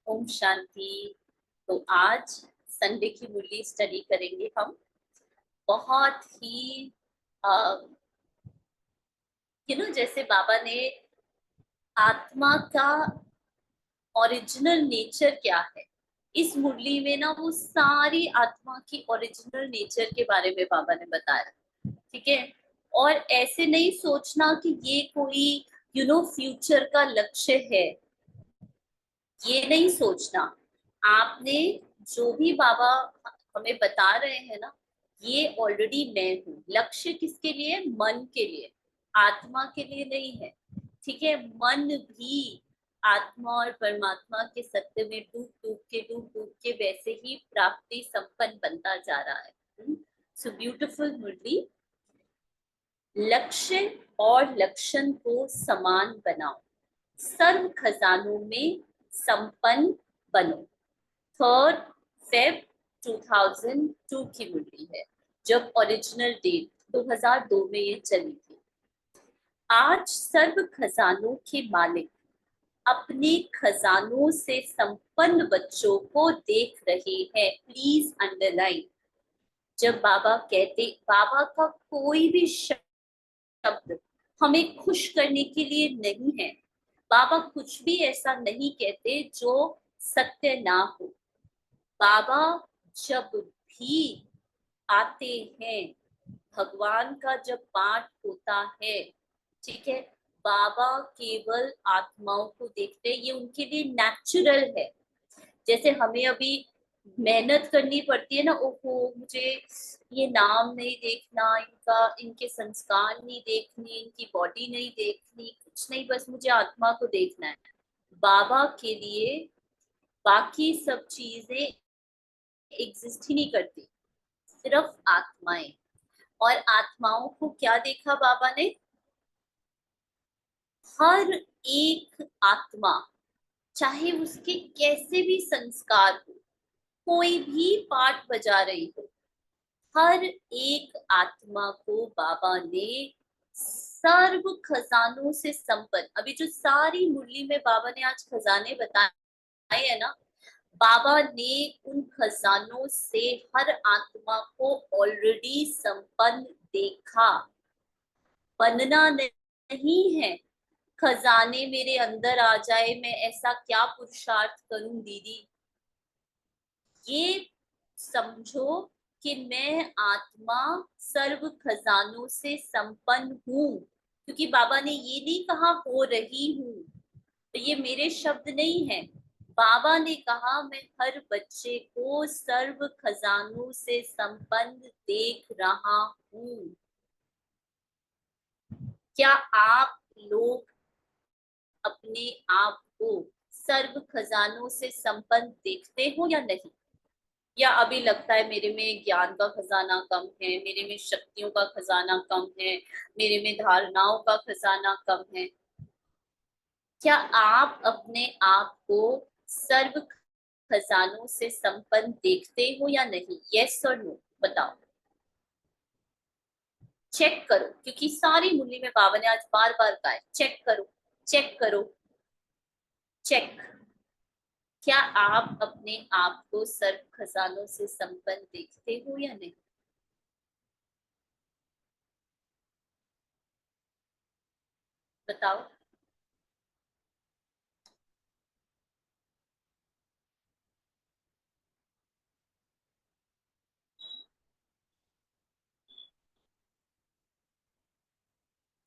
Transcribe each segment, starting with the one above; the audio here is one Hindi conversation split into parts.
ओम शांति। तो आज संडे की मुरली स्टडी करेंगे हम। बहुत ही जैसे बाबा ने आत्मा का ओरिजिनल नेचर क्या है, इस मुरली में ना वो सारी आत्मा की ओरिजिनल नेचर के बारे में बाबा ने बताया। ठीक है। और ऐसे नहीं सोचना कि ये कोई फ्यूचर का लक्ष्य है, ये नहीं सोचना। आपने जो भी बाबा हमें बता रहे हैं ना, ये ऑलरेडी मैं हूँ। लक्ष्य किसके लिए? मन के लिए, आत्मा के लिए नहीं है। ठीक है। मन भी आत्मा और परमात्मा के सत्य में डूब डूब के वैसे ही प्राप्ति संपन्न बनता जा रहा है। सो ब्यूटिफुल मुरली। लक्ष्य और लक्षण को समान बनाओ, सर्व खजानों में संपन्न बनो। 3 फेब 2002 की मुरली है, जब ओरिजिनल डेट 2002 में ये चली थी। आज सर्व खजानों के मालिक अपने खजानों से संपन्न बच्चों को देख रहे हैं। Please underline. जब बाबा कहते, बाबा का कोई भी शब्द हमें खुश करने के लिए नहीं है। बाबा कुछ भी ऐसा नहीं कहते जो सत्य ना हो। बाबा जब भी आते हैं, भगवान का जब पाठ होता है, ठीक है, बाबा केवल आत्माओं को देखते हैं। ये उनके लिए नेचुरल है। जैसे हमें अभी मेहनत करनी पड़ती है ना, ओहो मुझे ये नाम नहीं देखना, इनका इनके संस्कार नहीं देखनी, इनकी बॉडी नहीं देखनी, कुछ नहीं, बस मुझे आत्मा को देखना है। बाबा के लिए बाकी सब चीजें एग्जिस्ट ही नहीं करती, सिर्फ आत्माएं। और आत्माओं को क्या देखा बाबा ने? हर एक आत्मा, चाहे उसके कैसे भी संस्कार हो, कोई भी पाठ बजा रही हो, हर एक आत्मा को बाबा ने सर्व खजानों से संपन्न, अभी जो सारी मुरली में बाबा ने आज खजाने बताए है ना, बाबा ने उन खजानों से हर आत्मा को ऑलरेडी संपन्न देखा। बनना नहीं है। खजाने मेरे अंदर आ जाए, मैं ऐसा क्या पुरुषार्थ करूं दीदी? ये समझो कि मैं आत्मा सर्व खजानों से संपन्न हूं, क्योंकि बाबा ने ये नहीं कहा हो रही हूं, तो ये मेरे शब्द नहीं है। बाबा ने कहा मैं हर बच्चे को सर्व खजानों से संपन्न देख रहा हूं। क्या आप लोग अपने आप को सर्व खजानों से संपन्न देखते हो या नहीं? या अभी लगता है मेरे में ज्ञान का खजाना कम है, मेरे में शक्तियों का खजाना कम है, मेरे में धारणाओं का खजाना कम है? क्या आप अपने आप को सर्व खजानों से संपन्न देखते हो या नहीं? यस और नो बताओ। चेक करो, क्योंकि सारी मुरली में बाबा ने आज बार बार कहा है चेक करो, चेक करो, चेक। क्या आप अपने आप को सर्व खजानों से संपन्न देखते हो या नहीं? बताओ।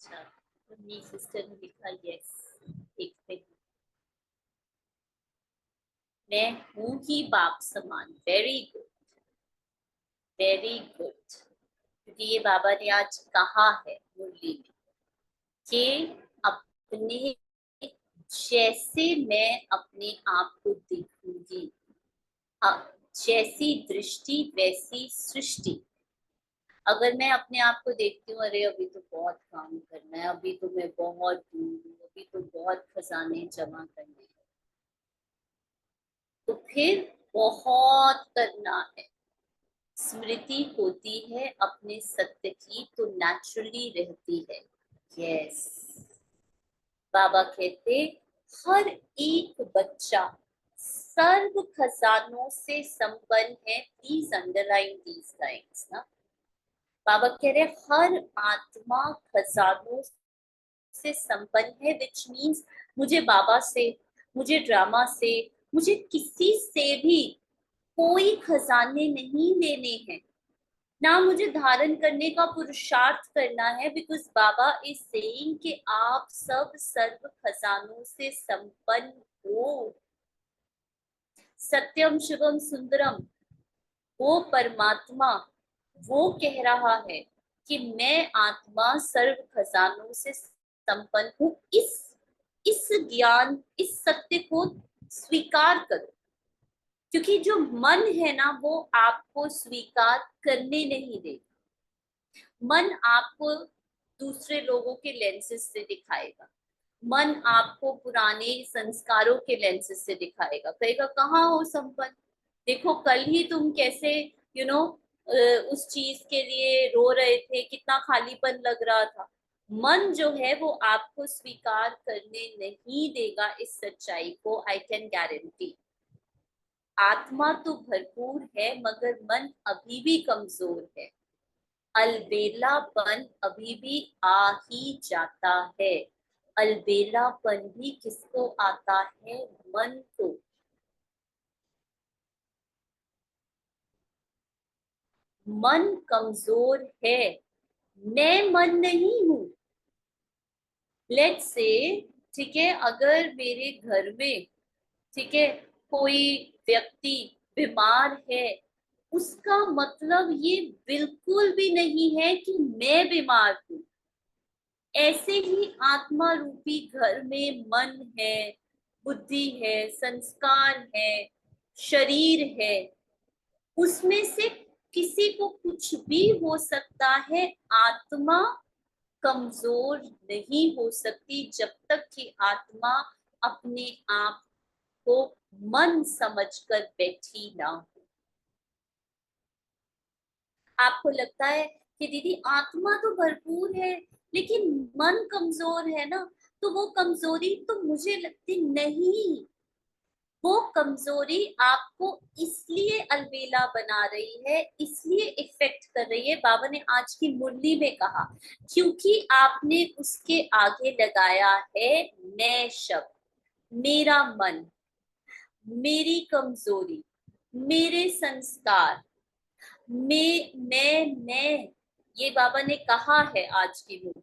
अच्छा, मेरी सिस्टर ने लिखा यस। एक पे मैं हूं ही बाप समान। Very good, very good. क्योंकि ये बाबा ने आज कहा है मुरली में कि अपने जैसे मैं अपने आप को देखूंगी, जैसी दृष्टि वैसी सृष्टि। अगर मैं अपने आप को देखती हूँ, अरे अभी तो बहुत काम करना है, अभी तो मैं बहुत दूर हूँ, अभी तो बहुत खजाने जमा करने हैं, तो फिर बहुत करना है। स्मृति होती है अपने सत्य की तो नेचुरली रहती है। यस। बाबा कहते हर एक बच्चा सर्व खजानों से संपन्न है। प्लीज अंडरलाइन दीज लाइन्स ना। बाबा कह रहे हर आत्मा खजानों से संपन्न है, विच मीन्स मुझे बाबा से, मुझे ड्रामा से, मुझे किसी से भी कोई खजाने नहीं लेने हैं, ना मुझे धारण करने का पुरुषार्थ करना है। बिकॉज बाबा इज सेइंग कि आप सब सर्व खजानों से संपन्न हो। सत्यम शिवम सुंदरम, वो परमात्मा वो कह रहा है कि मैं आत्मा सर्व खजानों से संपन्न हूं। इस ज्ञान, इस सत्य को स्वीकार करो, क्योंकि जो मन है ना वो आपको स्वीकार करने नहीं देगा। मन आपको दूसरे लोगों के लेंसेज से दिखाएगा, मन आपको पुराने संस्कारों के लेंसेज से दिखाएगा, कहेगा कहाँ हो संपन्न, देखो कल ही तुम कैसे यू नो उस चीज के लिए रो रहे थे, कितना खालीपन लग रहा था। मन जो है वो आपको स्वीकार करने नहीं देगा इस सच्चाई को, आई कैन गारंटी। आत्मा तो भरपूर है मगर मन अभी भी कमजोर है। अलबेलापन अभी भी आ ही जाता है। अलबेलापन भी किसको आता है? मन को। मन कमजोर है, मैं मन नहीं हूं। लेट्स से, ठीक है, अगर मेरे घर में, ठीक है, कोई व्यक्ति बीमार है, उसका मतलब ये बिल्कुल भी नहीं है कि मैं बीमार हूं। ऐसे ही आत्मा रूपी घर में मन है, बुद्धि है, संस्कार है, शरीर है, उसमें से किसी को कुछ भी हो सकता है। आत्मा कमजोर नहीं हो सकती जब तक कि आत्मा अपने आप को मन समझकर बैठी ना हो। आपको लगता है कि दीदी आत्मा तो भरपूर है लेकिन मन कमजोर है ना, तो वो कमजोरी तो मुझे लगती नहीं। वो कमजोरी आपको इसलिए अलबेला बना रही है, इसलिए इफेक्ट कर रही है। बाबा ने आज की मुरली में कहा, क्योंकि आपने उसके आगे लगाया है मैं शब्द, मेरा मन, मेरी कमजोरी, मेरे संस्कार, मैं, ये बाबा ने कहा है आज की मुरली।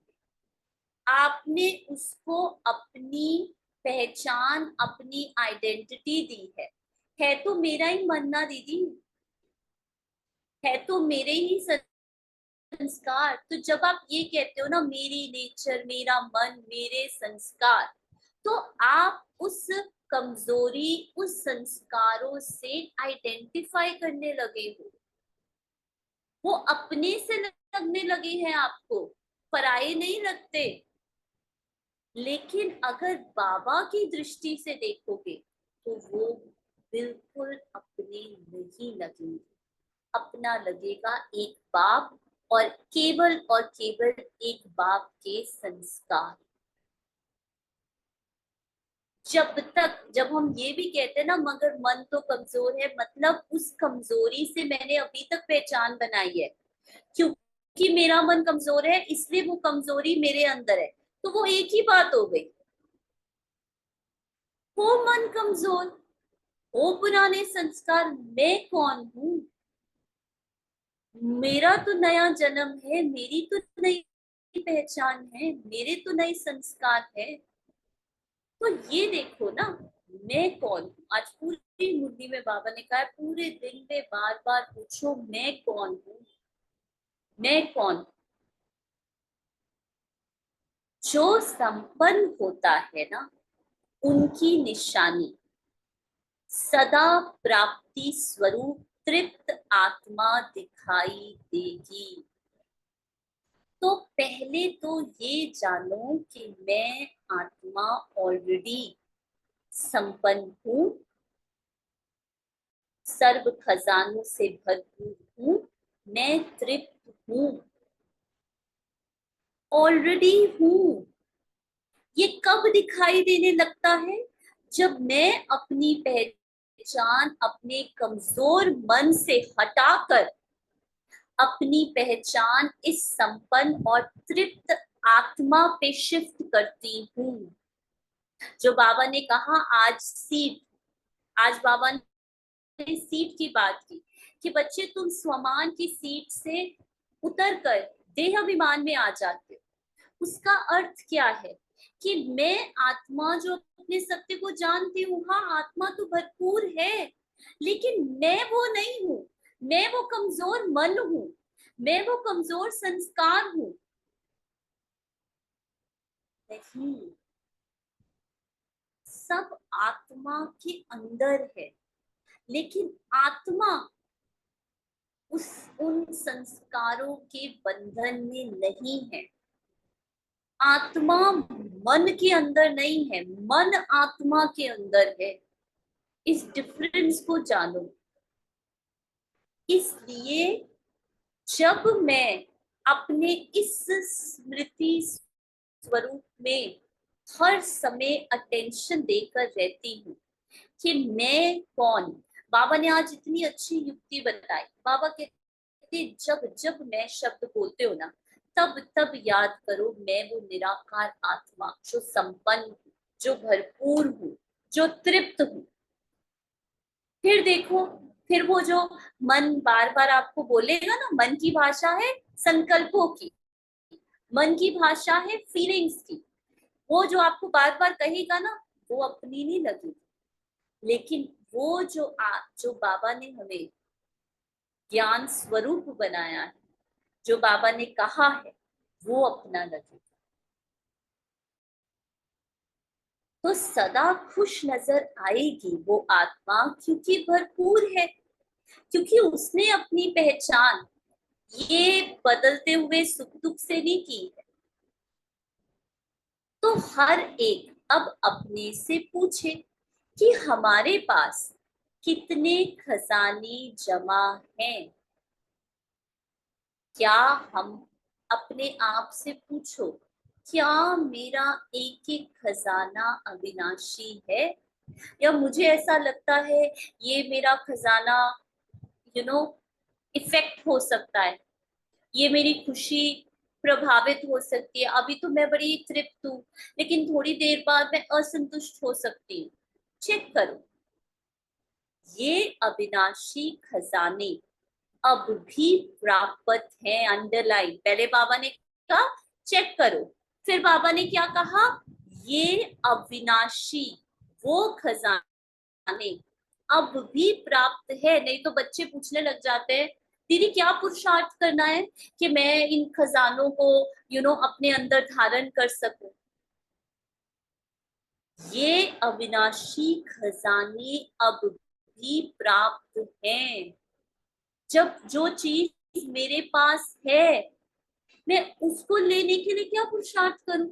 आपने उसको अपनी पहचान, अपनी आइडेंटिटी दी है तो मेरा ही मन ना दीदी, है तो मेरे ही संस्कार। तो जब आप ये कहते हो ना मेरी नेचर, मेरा मन, मेरे संस्कार, तो आप उस कमजोरी, उस संस्कारों से आइडेंटिफाई करने लगे हो। वो अपने से लगने लगे हैं आपको, पराये नहीं लगते। लेकिन अगर बाबा की दृष्टि से देखोगे तो वो बिल्कुल अपने नहीं लगेंगे। अपना लगेगा एक बाप, और केवल एक बाप के संस्कार। जब हम ये भी कहते हैं ना मगर मन तो कमजोर है, मतलब उस कमजोरी से मैंने अभी तक पहचान बनाई है, क्योंकि मेरा मन कमजोर है इसलिए वो कमजोरी मेरे अंदर है। तो वो एक ही बात हो गई। हो मन कमजोर, हो पुराने संस्कार, मैं कौन हूं? मेरा तो नया जन्म है, मेरी तो नई पहचान है, मेरे तो नए संस्कार है। तो ये देखो ना, मैं कौन हूँ। आज पूरी मुरली में बाबा ने कहा है, पूरे दिन में बार बार पूछो मैं कौन हूँ, मैं कौन हूँ। जो संपन्न होता है ना, उनकी निशानी सदा प्राप्ति स्वरूप तृप्त आत्मा दिखाई देगी। तो पहले तो ये जानो कि मैं आत्मा ऑलरेडी संपन्न हूँ, सर्व खजानों से भरपूर हूँ, मैं तृप्त हूँ, ऑलरेडी हूँ। ये कब दिखाई देने लगता है? जब मैं अपनी पहचान अपने कमजोर मन से हटाकर अपनी पहचान इस संपन्न और तृप्त आत्मा पे शिफ्ट करती हूँ। जो बाबा ने कहा आज बाबा ने सीट की बात की कि बच्चे तुम स्वमान की सीट से उतर कर देह अभिमान में आ जाते हो। उसका अर्थ क्या है कि मैं आत्मा जो अपने सत्य को जानती हूँ, हाँ आत्मा तो भरपूर है, लेकिन मैं वो नहीं हूँ। मैं वो कमजोर मन हूँ, मैं वो कमजोर संस्कार हूँ। नहीं, सब आत्मा के अंदर है, लेकिन आत्मा उन संस्कारों के बंधन में नहीं है। आत्मा मन के अंदर नहीं है, मन आत्मा के अंदर है। इस डिफरेंस को जानो। इसलिए जब मैं अपने इस स्मृति स्वरूप में हर समय अटेंशन देकर रहती हूँ कि मैं कौन। बाबा ने आज इतनी अच्छी युक्ति बताई। बाबा कहते जब जब मैं शब्द बोलते हो ना, तब तब याद करो मैं वो निराकार आत्मा जो संपन्न हूँ, जो भरपूर हूँ, जो तृप्त हूँ। फिर देखो, फिर वो जो मन बार बार आपको बोलेगा ना, मन की भाषा है संकल्पों की, मन की भाषा है फीलिंग्स की। वो जो आपको बार बार कहेगा ना, वो अपनी नहीं लगेगी, लेकिन वो जो बाबा ने हमें ज्ञान स्वरूप बनाया है, जो बाबा ने कहा है, वो अपना लगेगा। तो सदा खुश नजर आएगी वो आत्मा, क्योंकि भरपूर है, क्योंकि उसने अपनी पहचान ये बदलते हुए सुख दुख से नहीं की है। तो हर एक अब अपने से पूछे कि हमारे पास कितने खजाने जमा हैं। क्या हम अपने आप से पूछो, क्या मेरा एक एक खजाना अविनाशी है, या मुझे ऐसा लगता है ये मेरा खजाना इफेक्ट हो सकता है, ये मेरी खुशी प्रभावित हो सकती है। अभी तो मैं बड़ी तृप्त हूँ, लेकिन थोड़ी देर बाद मैं असंतुष्ट हो सकती हूँ। चेक करो, ये अविनाशी खजाने अब भी प्राप्त हैं। अंडरलाइन, पहले बाबा ने कहा चेक करो, फिर बाबा ने क्या कहा, ये अविनाशी वो खजाने अब भी प्राप्त है। नहीं तो बच्चे पूछने लग जाते हैं, दीदी क्या पुरुषार्थ करना है कि मैं इन खजानों को अपने अंदर धारण कर सकूं। ये अविनाशी खजाने अब भी प्राप्त हैं। जब जो चीज मेरे पास है, मैं उसको लेने के लिए क्या पुरुषार्थ करूं।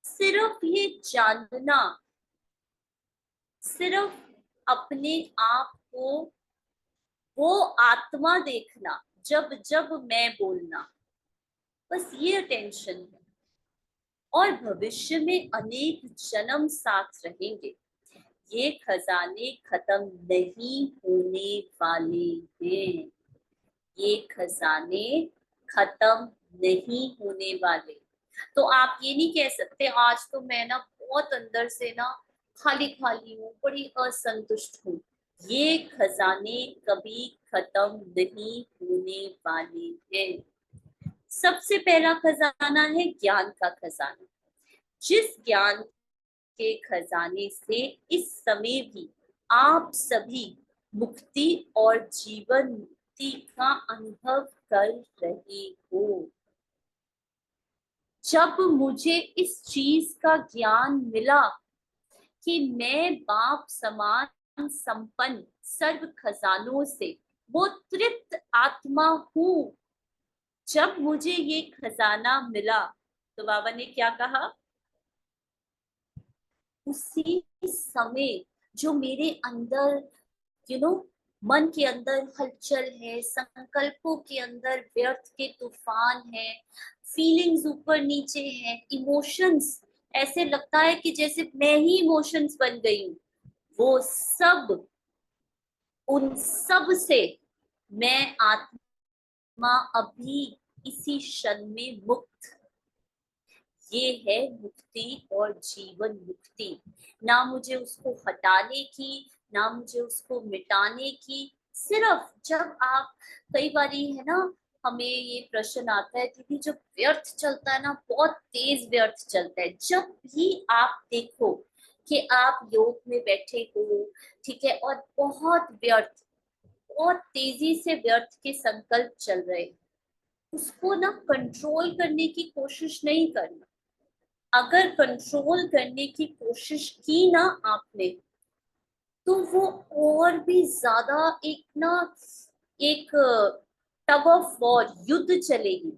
सिर्फ ये जानना, सिर्फ अपने आप को वो आत्मा देखना, जब जब मैं बोलना, बस ये अटेंशन है। और भविष्य में अनेक जन्म साथ रहेंगे। ये खजाने खत्म नहीं होने वाले हैं। ये खजाने खत्म नहीं होने वाले। तो आप ये नहीं कह सकते आज तो मैं ना बहुत अंदर से ना खाली खाली हूँ, बड़ी असंतुष्ट हूँ। ये खजाने कभी खत्म नहीं होने वाले हैं। सबसे पहला खजाना है ज्ञान का खजाना। जिस ज्ञान के खजाने से इस समय भी आप सभी मुक्ति और जीवन मुक्ति का अनुभव कर रहे हो। जब मुझे इस चीज का ज्ञान मिला कि मैं बाप समान संपन्न सर्व खजानों से वो तृप्त आत्मा हूँ, जब मुझे ये खजाना मिला तो बाबा ने क्या कहा, उसी समय जो मेरे अंदर यू नो मन के अंदर हलचल है, संकल्पों के अंदर व्यर्थ के तूफान है, फीलिंग्स ऊपर नीचे हैं, इमोशंस, ऐसे लगता है कि जैसे मैं ही इमोशंस बन गई हूँ। वो सब, उन सब से मैं आत्मा अभी इसी क्षण में मुक्त। ये है मुक्ति और जीवन मुक्ति। ना मुझे उसको हटाने की, ना मुझे उसको मिटाने की। सिर्फ जब आप, कई बारी है ना, हमें ये प्रश्न आता है क्योंकि जब व्यर्थ चलता है ना, बहुत तेज व्यर्थ चलता है। जब भी आप देखो कि आप योग में बैठे हो, ठीक है, और बहुत व्यर्थ, बहुत तेजी से व्यर्थ के संकल्प चल रहे हैं, उसको ना कंट्रोल करने की कोशिश नहीं करना। अगर कंट्रोल करने की कोशिश की ना आपने, तो वो और भी ज्यादा एक ना, एक टग ऑफ वॉर, युद्ध चलेगी,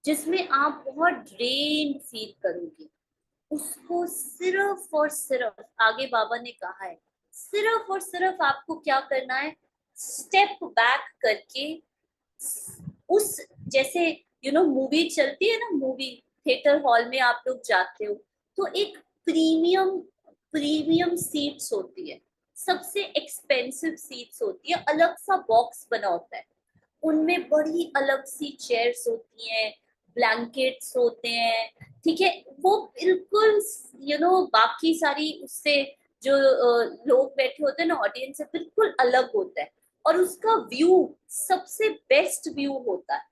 जिसमें आप बहुत ड्रेन फील करोगे। उसको सिर्फ और सिर्फ, आगे बाबा ने कहा है, सिर्फ और सिर्फ आपको क्या करना है, स्टेप बैक करके उस, जैसे मूवी चलती है ना, मूवी थिएटर हॉल में आप लोग जाते हो, तो एक प्रीमियम प्रीमियम सीट्स होती है, सबसे एक्सपेंसिव सीट्स होती है, अलग सा बॉक्स बना होता है, उनमें बड़ी अलग सी चेयर्स होती हैं, ब्लैंकेट्स होते हैं, ठीक है। वो बिल्कुल बाकी सारी उससे जो लोग बैठे होते हैं ना, ऑडियंस से बिल्कुल अलग होता है, और उसका व्यू सबसे बेस्ट व्यू होता है।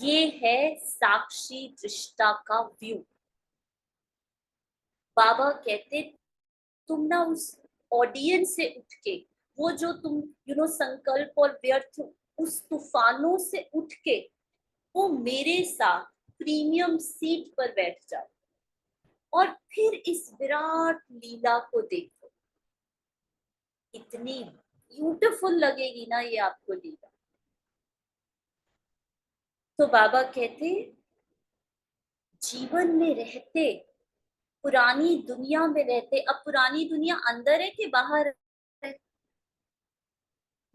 ये है साक्षी दृष्टा का व्यू। बाबा कहते, तुम ना उस ऑडियंस से उठ के, वो जो तुम संकल्प और व्यर्थ, उस तूफानों से उठ के, वो मेरे साथ प्रीमियम सीट पर बैठ जाओ, और फिर इस विराट लीला को देखो। इतनी ब्यूटीफुल लगेगी ना ये आपको लीला। तो बाबा कहते, जीवन में रहते, पुरानी दुनिया में रहते, अब पुरानी दुनिया अंदर है कि बाहर है?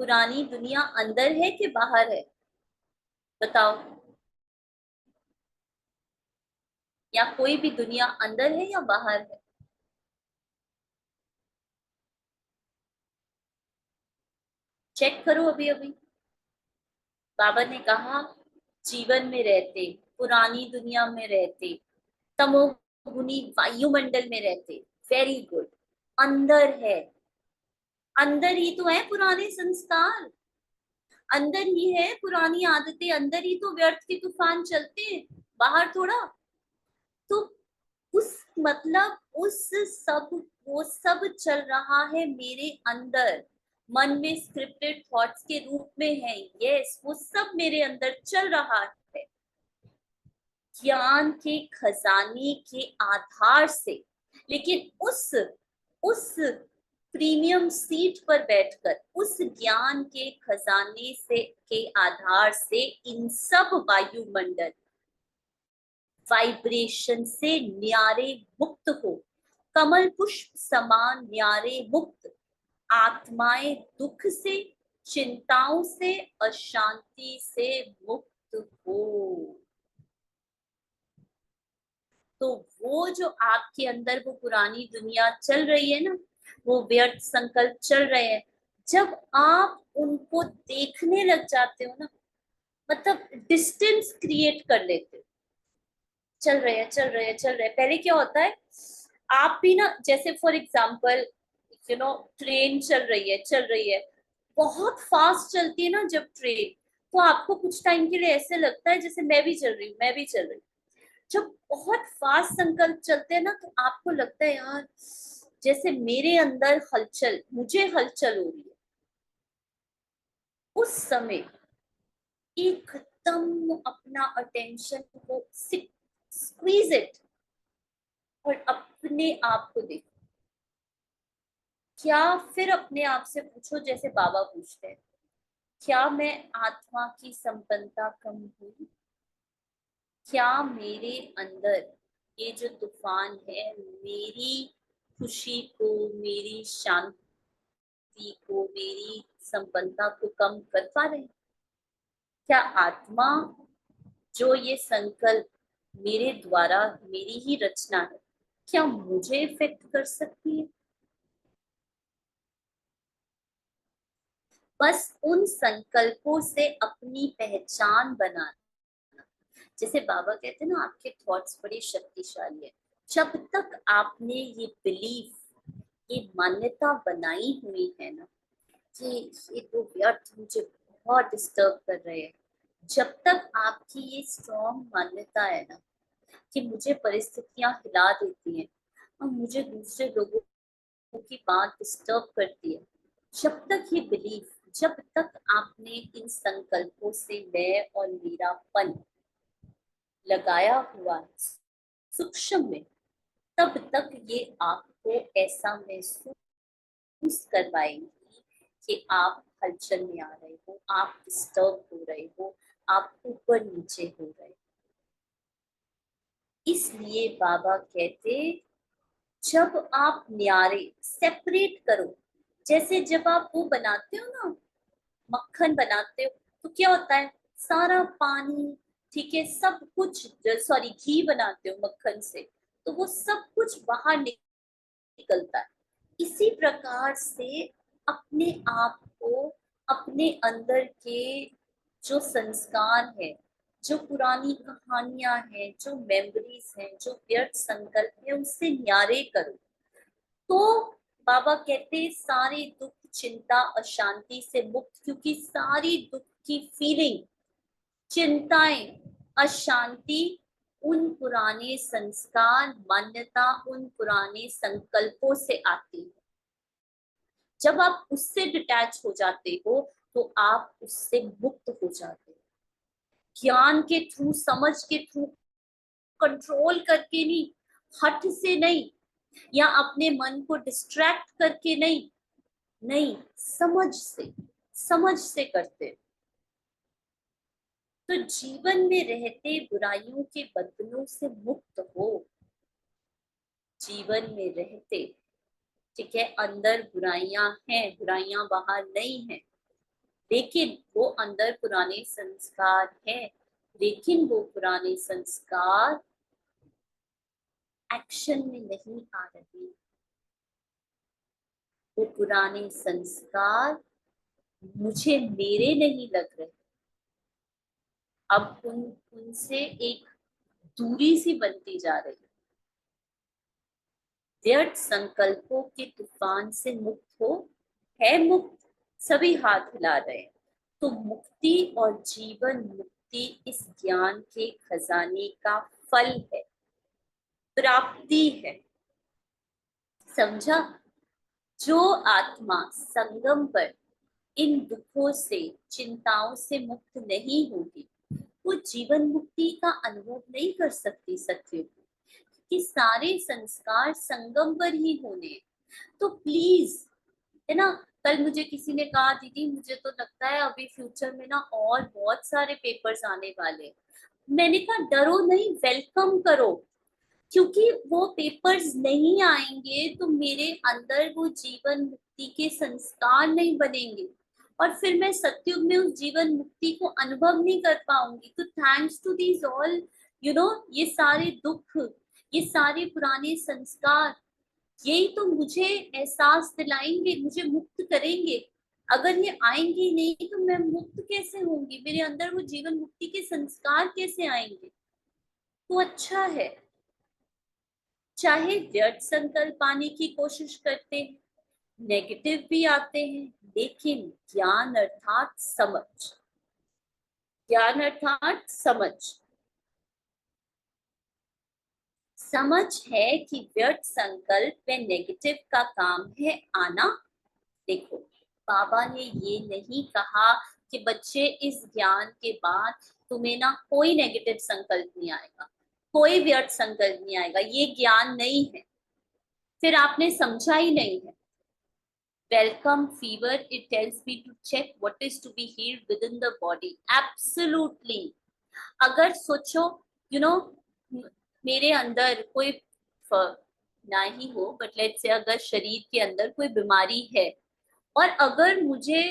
पुरानी दुनिया अंदर है कि बाहर है? बताओ। या कोई भी दुनिया अंदर है या बाहर है? चेक करो अभी अभी। बाबा ने कहा, जीवन में रहते, पुरानी दुनिया में रहते, तमोगुनी वायुमंडल में रहते, वेरी गुड, अंदर है, अंदर ही तो है पुराने संस्कार, अंदर ही है पुरानी आदतें, अंदर ही तो व्यर्थ के तूफान चलते हैं, बाहर थोड़ा। तो उस, मतलब उस सब, वो सब चल रहा है मेरे अंदर, मन में स्क्रिप्टेड थॉट्स के रूप में है, यस, वो सब मेरे अंदर चल रहा है, ज्ञान के खजाने के आधार से। लेकिन उस प्रीमियम सीट पर बैठकर, उस ज्ञान के खजाने से के आधार से, इन सब वायुमंडल वाइब्रेशन से न्यारे मुक्त हो, कमल पुष्प समान न्यारे मुक्त आत्माएं, दुख से, चिंताओं से, अशांति से मुक्त हो। तो वो जो आपके अंदर वो पुरानी दुनिया चल रही है ना, वो व्यर्थ संकल्प चल रहे हैं, जब आप उनको देखने लग जाते हो ना, मतलब डिस्टेंस क्रिएट कर लेते हो, चल रहे हैं, चल रहे हैं, चल रहे हैं। पहले क्या होता है, आप भी ना, जैसे फॉर एग्जाम्पल, ट्रेन चल रही है, चल रही है, बहुत फास्ट चलती है ना जब ट्रेन, तो आपको कुछ टाइम के लिए ऐसे लगता है जैसे मैं भी चल रही हूँ, मैं भी चल रही हूँ। जब बहुत फास्ट संकल्प चलते हैं ना, तो आपको लगता है यार, जैसे मेरे अंदर हलचल, मुझे हलचल हो रही है। उस समय एकदम अपना अटेंशन को स्क्वीज इट, और अपने आप को देखो। क्या, फिर अपने आप से पूछो जैसे बाबा पूछते हैं, क्या मैं आत्मा की संपन्नता कम हुई? क्या मेरे अंदर ये जो तूफान है, मेरी खुशी को, मेरी शांति को, मेरी संपन्नता को कम कर पा रहे हैं? क्या आत्मा, जो ये संकल्प मेरे द्वारा, मेरी ही रचना है, क्या मुझे इफेक्ट कर सकती है? बस उन संकल्पों से अपनी पहचान बनाना। जैसे बाबा कहते हैं ना, आपके थॉट्स बड़े शक्तिशाली है। जब तक आपने ये बिलीफ, ये मान्यता बनाई हुई है ना कि ये तो व्यर्थ मुझे बहुत डिस्टर्ब कर रहे हैं, जब तक आपकी ये स्ट्रॉन्ग मान्यता है ना कि मुझे परिस्थितियां हिला देती हैं और मुझे दूसरे लोगों की बात डिस्टर्ब करती है, जब तक ये बिलीफ, जब तक आपने इन संकल्पों से मैं और मेरापन लगाया हुआ है सूक्ष्म में, तब तक ये आपको ऐसा महसूस करवाएंगी कि आप हलचल में आ रहे हो, आप डिस्टर्ब हो रहे हो, आप ऊपर नीचे हो रहे हो। इसलिए बाबा कहते, जब आप न्यारे सेपरेट करो, जैसे जब आप वो बनाते हो ना, मक्खन बनाते हो, तो क्या होता है, सारा पानी, ठीक है, सब कुछ, सॉरी घी बनाते हो मक्खन से, तो वो सब कुछ बाहर निकलता है। इसी प्रकार से अपने आप को, अपने अंदर के जो संस्कार है, जो पुरानी कहानियां हैं, जो मेमोरीज हैं, जो व्यर्थ संकल्प है, उससे न्यारे करो। तो बाबा कहते हैं सारे दुख, चिंता, अशांति से मुक्त, क्योंकि सारी दुख की फीलिंग, चिंताएं, अशांति उन पुराने संस्कार, मान्यता, उन पुराने संकल्पों से आती है। जब आप उससे डिटैच हो जाते हो तो आप उससे मुक्त हो जाते हो। ज्ञान के थ्रू, समझ के थ्रू, कंट्रोल करके नहीं, हट से नहीं, या अपने मन को डिस्ट्रैक्ट करके नहीं, नहीं, समझ से करते। तो जीवन में रहते बुराइयों के बंधनों से मुक्त हो। जीवन में रहते, ठीक है, अंदर बुराइयां हैं, बुराइयां बाहर नहीं है, लेकिन वो अंदर पुराने संस्कार हैं, लेकिन वो पुराने संस्कार एक्शन में नहीं आ रहे। वो पुराने संस्कार मुझे मेरे नहीं लग रहे। अब उनसे एक दूरी सी बनती जा रही है। व्यर्थ संकल्पों के तूफान से मुक्त हो, है मुक्त, सभी हाथ हिला रहे हैं। तो मुक्ति और जीवन मुक्ति इस ज्ञान के खजाने का फल है, प्राप्ति है। समझा? जो आत्मा संगम पर इन दुखों से, चिंताओं से मुक्त नहीं होगी, वो जीवन मुक्ति का अनुभव नहीं कर सकती। सत्य कि सारे संस्कार संगम पर ही होने हैं। तो प्लीज, है ना, कल मुझे किसी ने कहा, दीदी मुझे तो लगता है अभी फ्यूचर में ना और बहुत सारे पेपर्स आने वाले। मैंने कहा डरो नहीं, वेलकम करो, क्योंकि वो पेपर्स नहीं आएंगे तो मेरे अंदर वो जीवन मुक्ति के संस्कार नहीं बनेंगे, और फिर मैं सत्युग में उस जीवन मुक्ति को अनुभव नहीं कर पाऊंगी। तो थैंक्स टू दीज ऑल, ये सारे दुख, ये सारे पुराने संस्कार, यही तो मुझे एहसास दिलाएंगे, मुझे मुक्त करेंगे। अगर ये आएंगे नहीं तो मैं मुक्त कैसे होंगी, मेरे अंदर वो जीवन मुक्ति के संस्कार कैसे आएंगे? तो अच्छा है, चाहे व्यर्थ संकल्प पाने की कोशिश करते हैं, नेगेटिव भी आते हैं, लेकिन ज्ञान अर्थात समझ, ज्ञान अर्थात समझ, समझ है कि व्यर्थ संकल्प व नेगेटिव का काम है आना। देखो, बाबा ने ये नहीं कहा कि बच्चे इस ज्ञान के बाद तुम्हें ना कोई नेगेटिव संकल्प नहीं आएगा, कोई व्यर्थ संकल्प नहीं आएगा, ये ज्ञान नहीं है, फिर आपने समझा ही नहीं है। Welcome fever, it tells me to check what is to be healed within the body. Absolutely. अगर सोचो, यू you नो know, मेरे अंदर कोई ना ही हो, बट लेट से अगर शरीर के अंदर कोई बीमारी है, और अगर मुझे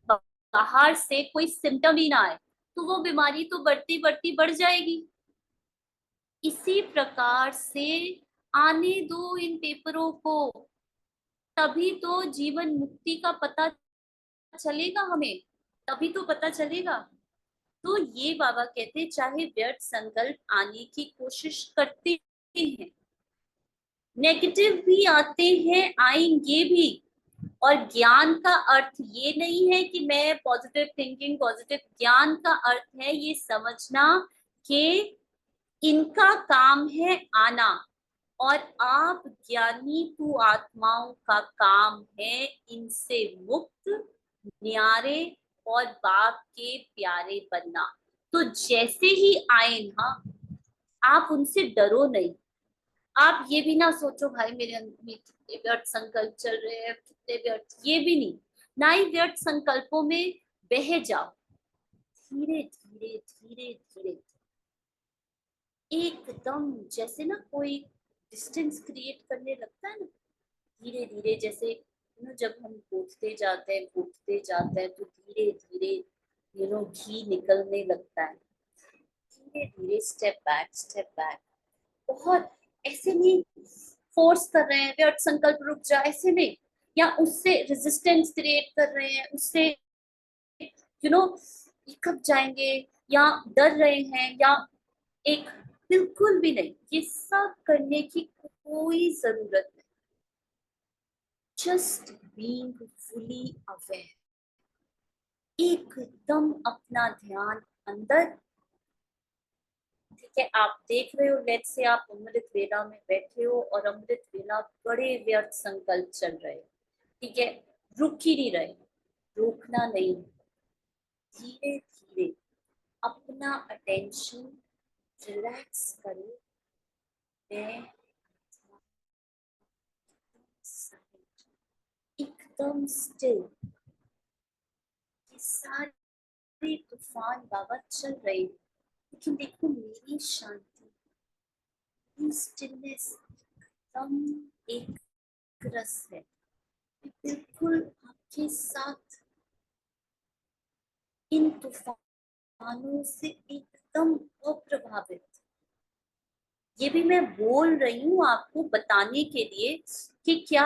बाहर से कोई सिम्टम ही ना आए, तो वो बीमारी तो बढ़ती बढ़ती बढ़ जाएगी। इसी प्रकार से आने दो इन पेपरों को, तभी तो जीवन मुक्ति का पता चलेगा हमें, तभी तो पता चलेगा। तो ये बाबा कहते चाहे व्यर्थ संकल्प आने की कोशिश करते हैं, नेगेटिव भी आते हैं, आएंगे भी। और ज्ञान का अर्थ ये नहीं है कि मैं पॉजिटिव थिंकिंग, पॉजिटिव, ज्ञान का अर्थ है ये समझना कि इनका काम है आना, और आप ज्ञानी तू आत्माओं का काम है इनसे मुक्त, न्यारे और बाप के प्यारे बनना। तो जैसे ही आए ना, आप उनसे डरो नहीं। आप ये भी ना सोचो भाई मेरे अंदर में कितने व्यर्थ संकल्प चल रहे हैं, कितने व्यर्थ, ये भी नहीं। ना ही व्यर्थ संकल्पों में बह जाओ। धीरे धीरे धीरे धीरे, एकदम जैसे ना कोई डिस्टेंस क्रिएट करने लगता है ना, धीरे धीरे, जैसे जब हम कूदते जाते हैं तो धीरे धीरे घी निकलने लगता है। धीरे धीरे, स्टेप बैक स्टेप बैक। बहुत ऐसे नहीं फोर्स कर रहे हैं व्यर्थ संकल्प रुक जा, ऐसे नहीं। या उससे रेजिस्टेंस क्रिएट कर रहे हैं, उससे यू नो कब जाएंगे, या डर रहे हैं, या एक, बिल्कुल भी नहीं, ये सब करने की कोई जरूरत नहीं। जस्ट बीइंग फुली अवेयर, एकदम अपना ध्यान अंदर। ठीक है, आप देख रहे हो, लेट से आप अमृत वेला में बैठे हो और अमृत वेला बड़े व्यर्थ संकल्प चल रहे हैं। ठीक है, रुक ही नहीं रहे, रोकना नहीं, धीरे धीरे अपना अटेंशन रिलैक्स करो। मैं एकदम स्टिल, ये सारे तूफान बाबा चल रहे हैं, लेकिन देखो मेरी शांति, स्टिलनेस एकदम एक रस है, बिल्कुल आपके साथ इन तूफानों से एकदम अप्रभावित। ये भी मैं बोल रही हूँ आपको बताने के लिए कि क्या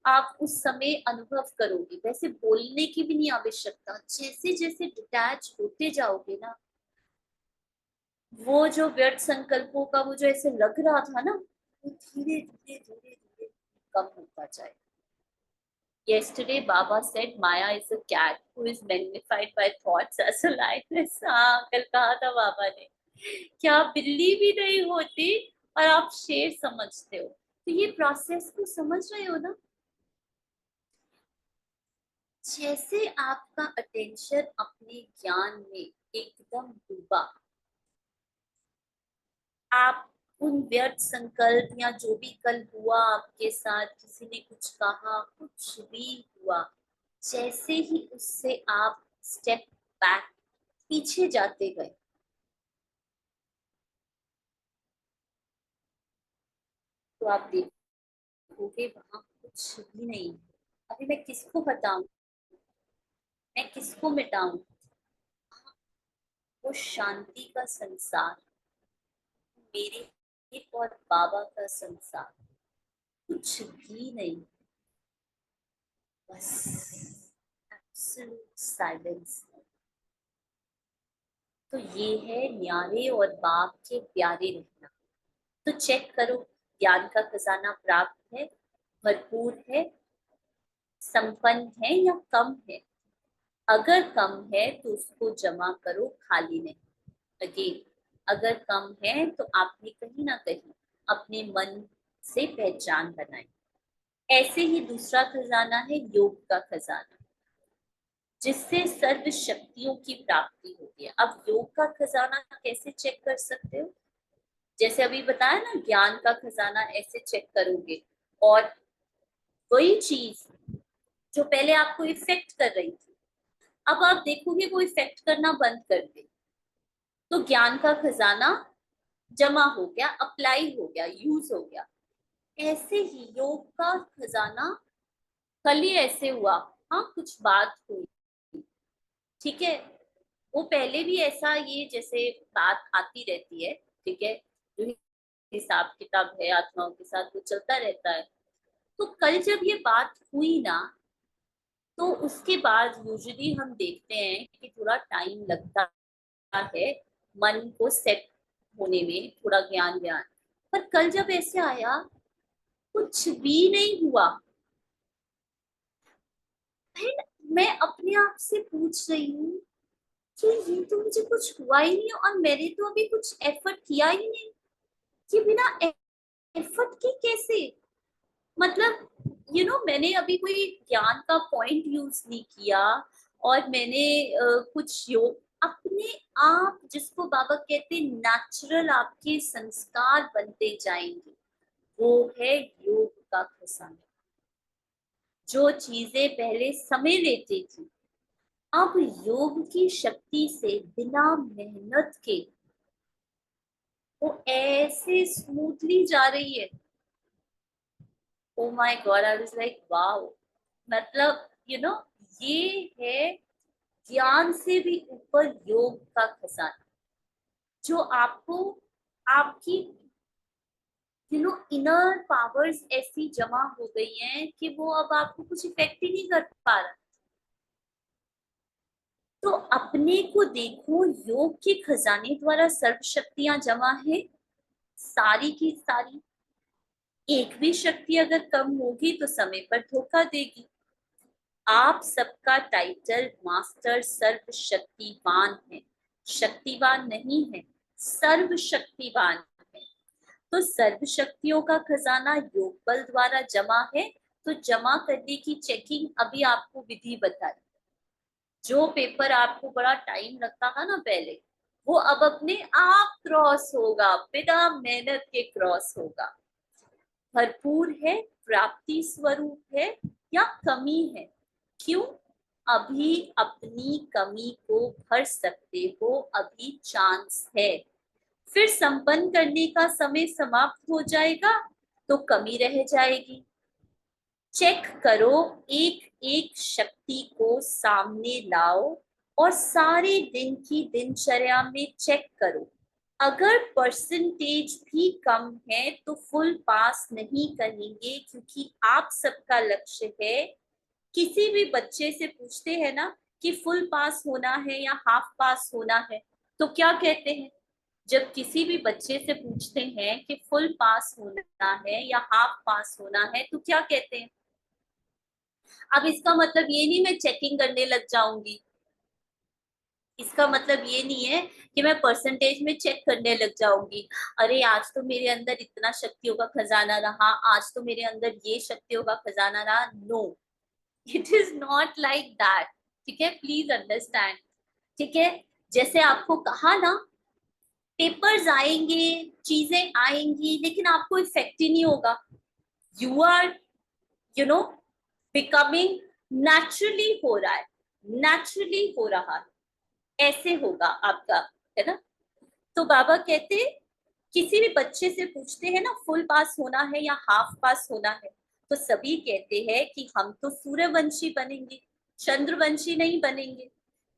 आप उस समय अनुभव करोगे। वैसे बोलने की भी नहीं आवश्यकता, जैसे जैसे डिटैच होते जाओगे ना, वो जो व्यर्थ संकल्पों का वो जो ऐसे लग रहा था ना, वो धीरे धीरे धीरे धीरे कम होता जाए। Yesterday, Baba said Maya is a cat who is magnified by thoughts as a lioness. हाँ, कल कहा था बाबा ने, क्या बिल्ली भी नहीं होती और आप शेर समझते हो। तो ये प्रोसेस को समझ रहे हो ना, जैसे आपका अटेंशन अपने ज्ञान में एकदम डूबा, आप उन व्यर्थ संकल्प या जो भी कल हुआ आपके साथ, किसी ने कुछ कहा, कुछ भी हुआ, जैसे ही उससे आप स्टेप बैक, पीछे जाते गए, तो आप देखोगे वहां कुछ भी नहीं है। अभी मैं किसको बताऊं, मैं किसको मिटाऊं, वो शांति का संसार, मेरे और बाबा का संसार, कुछ भी नहीं, बस एब्सोल्यूट साइलेंस। तो ये है न्यारे और बाप के प्यारे रहना। तो चेक करो, ज्ञान का खजाना प्राप्त है, भरपूर है, संपन्न है या कम है। अगर कम है तो उसको जमा करो, खाली नहीं। अगेन, अगर कम है तो आपने कहीं ना कहीं अपने मन से पहचान बनाई। ऐसे ही दूसरा खजाना है योग का खजाना, जिससे सर्व शक्तियों की प्राप्ति होती है। अब योग का खजाना कैसे चेक कर सकते हो, जैसे अभी बताया ना, ज्ञान का खजाना ऐसे चेक करोगे, और वही चीज जो पहले आपको इफेक्ट कर रही थी, अब आप देखोगे वो इफेक्ट करना बंद कर दे, तो ज्ञान का खजाना जमा हो गया, अप्लाई हो गया, यूज हो गया। ऐसे ही योग का खजाना कल ही ऐसे हुआ, हाँ कुछ बात हुई, ठीक है, वो पहले भी ऐसा, ये जैसे बात आती रहती है, ठीक है, जो हिसाब किताब है आत्माओं के साथ वो चलता रहता है। तो कल जब ये बात हुई ना, तो उसके बाद यूजुअली हम देखते हैं कि थोड़ा टाइम लगता है मन को सेट होने में, थोड़ा ज्ञान ज्ञान। पर कल जब ऐसे आया, कुछ भी नहीं हुआ। फिर मैं अपने आप से पूछ रही हूँ कि ये तो मुझे कुछ हुआ ही नहीं, और मैंने तो अभी कुछ एफर्ट किया ही नहीं। कि बिना एफर्ट के कैसे, मतलब मैंने अभी कोई ज्ञान का पॉइंट यूज नहीं किया, और मैंने कुछ योग अपने आप, जिसको बाबा कहते हैं नेचुरल आपके संस्कार बनते जाएंगे, वो है योग का खजाना। जो चीजें पहले समय लेती थी, अब योग की शक्ति से बिना मेहनत के वो ऐसे स्मूथली जा रही है। Oh my God, I was like wow. मतलब ये है ज्ञान से भी ऊपर योग का खजाना, जो आपको आपकी इनर पावर्स ऐसी जमा हो गई हैं कि वो अब आपको कुछ इफेक्ट ही नहीं कर पा रहा। तो अपने को देखो, योग के खजाने द्वारा सर्व शक्तियां जमा है, सारी की सारी। एक भी शक्ति अगर कम होगी तो समय पर धोखा देगी। आप सबका टाइटल मास्टर सर्व शक्तिवान है, शक्तिवान नहीं है, सर्व शक्तिवान है। तो सर्व शक्तियों का खजाना योग बल द्वारा जमा है। तो जमा करने की चेकिंग अभी आपको विधि बताई। जो पेपर आपको बड़ा टाइम लगता था ना पहले, वो अब अपने आप क्रॉस होगा, बिना मेहनत के क्रॉस होगा। भरपूर है, प्राप्ति स्वरूप है, या कमी है? क्यों? अभी अपनी कमी को भर सकते हो, अभी चांस है। फिर संपन्न करने का समय समाप्त हो जाएगा तो कमी रह जाएगी। चेक करो, एक एक शक्ति को सामने लाओ और सारे दिन की दिनचर्या में चेक करो। अगर परसेंटेज भी कम है तो फुल पास नहीं करेंगे, क्योंकि आप सबका लक्ष्य है। किसी भी बच्चे से पूछते हैं ना कि फुल पास होना है या हाफ पास होना है, तो क्या कहते हैं? जब किसी भी बच्चे से पूछते हैं कि फुल पास होना है या हाफ पास होना है, तो क्या कहते हैं? अब इसका मतलब ये नहीं मैं चेकिंग करने लग जाऊंगी, इसका मतलब ये नहीं है कि मैं परसेंटेज में चेक करने लग जाऊंगी। अरे आज तो मेरे अंदर इतना शक्तियों का खजाना रहा, आज तो मेरे अंदर ये शक्तियों का खजाना रहा। No, it is not like that. ठीक है, प्लीज अंडरस्टैंड। ठीक है, जैसे आपको कहा ना, पेपर्स आएंगे, चीजें आएंगी, लेकिन आपको इफेक्ट ही नहीं होगा। You are you know becoming, naturally हो रहा है, नेचुरली हो रहा है, ऐसे होगा आपका, है ना? तो बाबा कहते, किसी भी बच्चे से पूछते हैं ना फुल पास होना है या हाफ पास होना है, तो सभी कहते हैं कि हम तो सूर्यवंशी बनेंगे, चंद्रवंशी नहीं बनेंगे।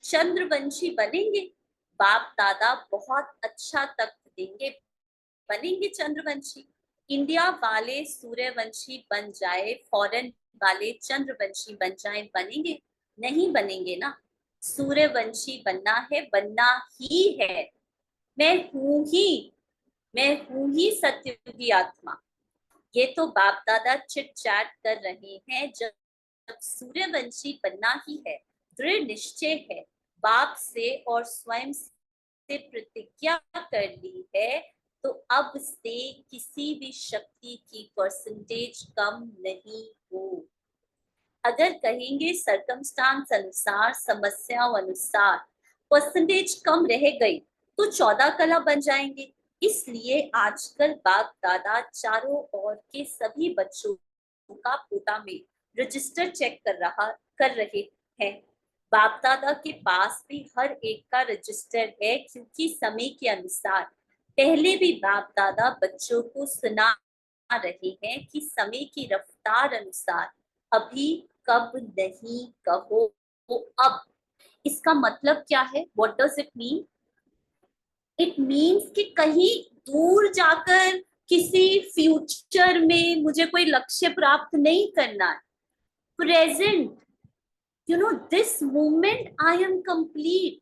चंद्रवंशी बनेंगे, बाप दादा बहुत अच्छा तख्त देंगे, बनेंगे चंद्रवंशी। इंडिया वाले सूर्यवंशी बन जाए, फॉरेन वाले चंद्रवंशी बन जाए, बनेंगे? नहीं बनेंगे ना। सूर्यवंशी बनना है, बनना ही है। मैं हूं ही, मैं हूं ही सत्ययुगी आत्मा। ये तो बाप दादा चिट चैट कर रहे हैं। जब सूर्यवंशी बनना ही है, दृढ़ निश्चय है, बाप से और स्वयं से प्रतिज्ञा कर ली है, तो अब से किसी भी शक्ति की परसेंटेज कम नहीं हो। अगर कहेंगे सरकमस्टांस अनुसार, समस्याओं अनुसार परसेंटेज कम रह गई, तो 14 कला बन जाएंगे। इसलिए आजकल बाप दादा चारों ओर के सभी बच्चों का कोटा में रजिस्टर चेक कर रहे हैं। बाप दादा के पास भी हर एक का रजिस्टर है, क्योंकि समय के अनुसार पहले भी बाप दादा बच्चों को सुना रहे हैं कि समय की रफ्तार अनुसार अभी, कब नहीं, कहो अब। इसका मतलब क्या है? What does it mean? It means कि कहीं दूर जाकर किसी फ्यूचर में मुझे कोई लक्ष्य प्राप्त नहीं करना है। Present, you know this moment I am complete,